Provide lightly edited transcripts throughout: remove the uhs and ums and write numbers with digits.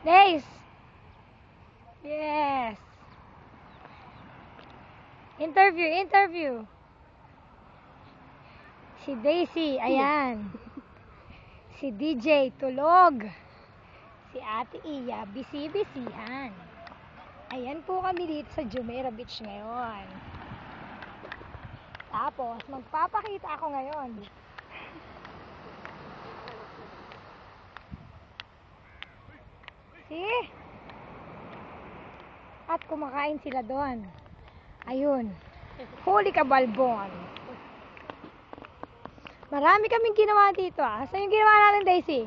Days! Yes! Interview! Si Daisy, ayan. Si DJ, tulog. Si Ate Iya, bisi-bisihan. Ayan po kami dito sa Jumeirah Beach ngayon. Tapos, magpapakita ako ngayon. See? At kumakain sila doon. Ayun. Huli ka, balbon. Marami kaming ginawa dito ah. Saan yung ginawa natin, Daisy?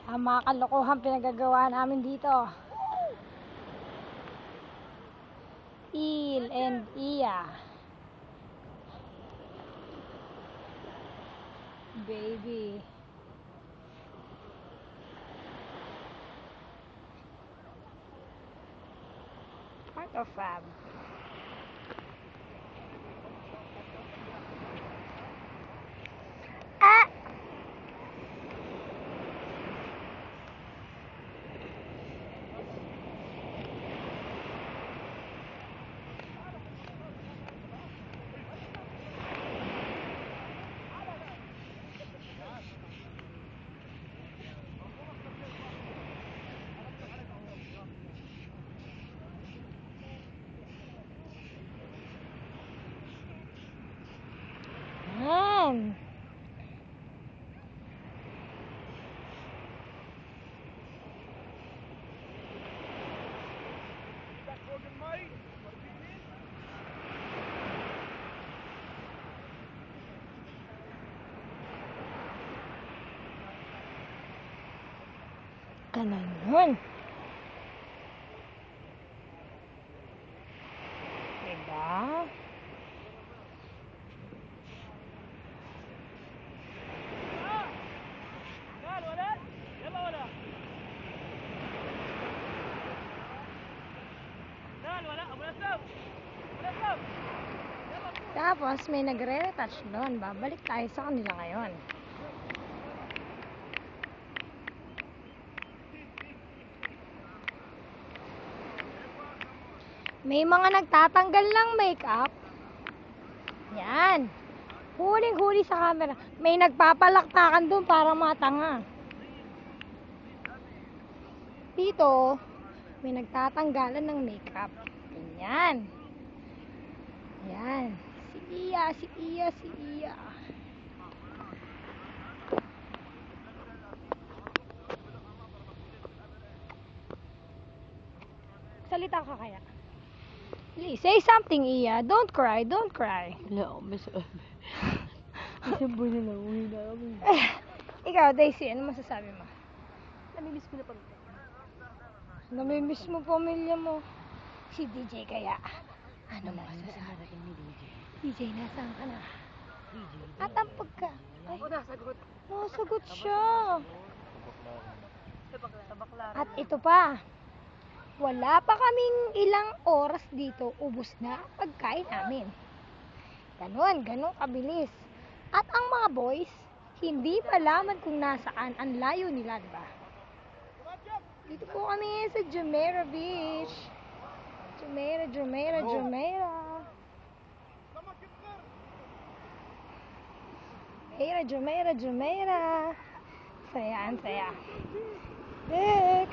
Ang mga kalokohan pinagagawa namin dito. Il and Iya. Baby. Part of fab. Ah! Yan. Ganun yun. Diba? Tapos may nagre-retouch doon. Babalik tayo sa kanila ngayon. May mga nagtatanggal ng makeup. Yan. Huling-huli sa camera. May nagpapalaktakan doon para matanga. Dito, may nagtatanggalan ng makeup. Ganyan. Yan. Si Iya. Salita ka kaya? Please, say something, Iya. Don't cry. Wala, Isang buwan na lang, uwi na kami. Ikaw, Daisy, ano masasabi mo? Namimiss ko na pamilya. Namimiss mo pamilya mo. Si DJ kaya. Ano masasabi? Ni DJ. DJ, nasaan ka na? DJ. At ang pagka... Ay, nasagot. nasagot siya. Sa bakla. At ito pa. Wala pa kaming ilang oras dito. Ubus na ang pagkain namin. Ganon kabilis. At ang mga boys, hindi malaman kung nasaan ang layo nila, diba? Dito po kami sa Jumeirah Beach. Jumeirah. Jumeirah. Saya. Look.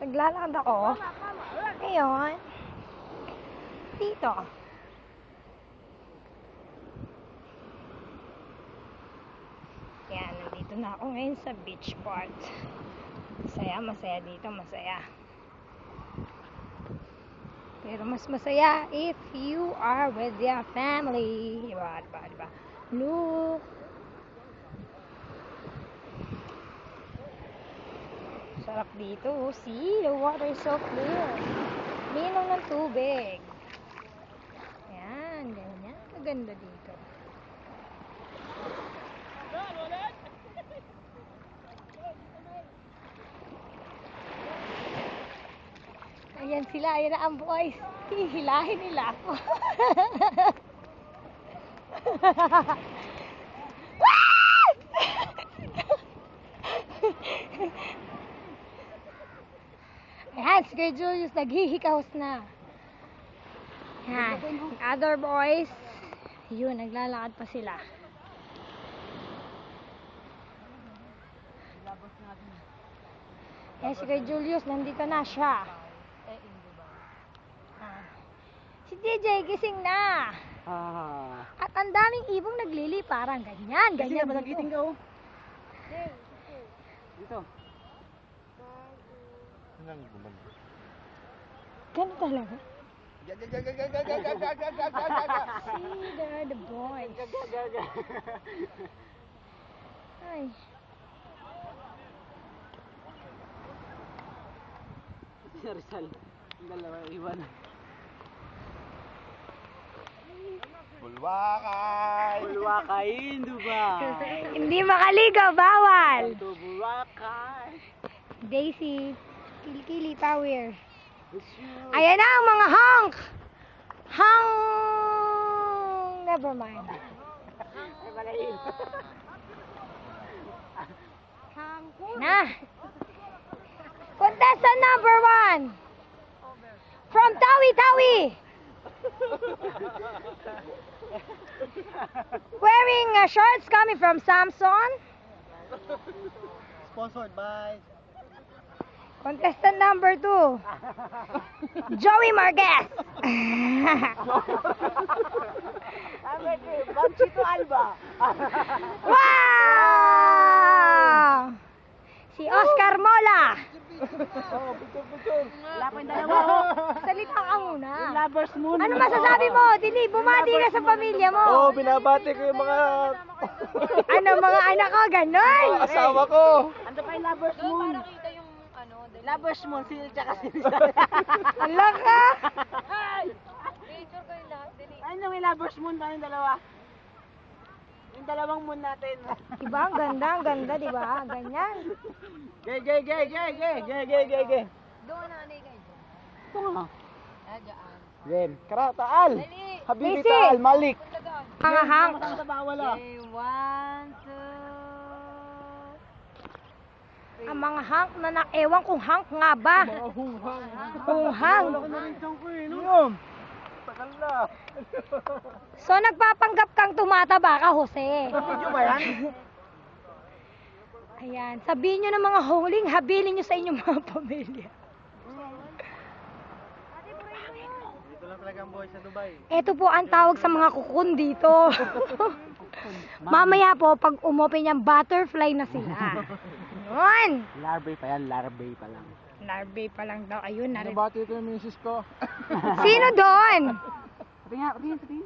Naglalakad ako. Ngayon. Dito. Yan, nandito na ako ngayon sa beach part. Masaya dito, masaya. Pero mas masaya if you are with your family. Diba? Look. Sarap dito. See, the water is so clear. Linaw ng tubig. Yan, ganyan. Kaganda dito. Ayan sila, ayan na ang boys. Hihilahin nila ako. Ayan, si Kuya Julius naghihikahos na. Ayan, other boys, yun, naglalakad pa sila. Ayan, si Kuya Julius, nandito na siya. Si DJ, gising na. At ang daming ibong nagliliparang ganyan, ganyan Malagiting dito. ka oh. Dito. Ganun talaga. See, there are the boys. Ay. Si Rizal. Yung dalawa iwan. Bulwakay! Bulwakain, Dubai. Hindi makaligaw, bawal. Ito Bulwakay. Daisy, kilikili, power. It's you. Ayan na ang mga honk! Hang! Never mind. Ay, malayo. Na! Contestant number 1! From Tawi-Tawi! Wearing shorts coming from Samson. Sponsored by... Contestant number 2. Joey Marquez. Banchito Alba. Wow! Si Oscar Mola. Oh, picture! Wala pa yung dalawa oh. Salita ka muna. Lovers Moon. Ano masasabi mo? Dini, bumati ka sa pamilya mo. Oh, binabati ko yung mga Ano mga anak ko, ganon. asawa ko. Ando pa yung Lovers Moon. Para kita yung ano. Lovers Moon, sino tsaka sino. Ala ka. Picture kayo lahat. Ano yung Lovers Moon pa yung dalawa? Yung dalawang moon natin. Diba? Ang ganda, diba? Ganyan. Gay! Doon na anay kayo. Ito nga. Diyan. Game. Karataal. Habibi Daisy. Taal. Malik. Mga hang. Sa bawal ah. Okay, 1, 2. Ang mga hang na ewan kung hang nga ba. Kung hang. Wala ko na rin siyang ko eh. No? Tagal na. So nagpapanggap kang tumataba ka, Jose. Video ba yan? Ayan. Sabihin nyo ng mga huling, habilin nyo sa inyong mga pamilya. Dito lang talaga ang buhay sa Dubai. Ito po ang tawag sa mga kukun dito. Mamaya po, pag umopen yan, butterfly na sila. Yun. Larvae pa yan, larvae pa lang. Larvae pa lang daw. Ayun, Nabati ito yung misis ko. Sino doon? Sabi nga, sabihin.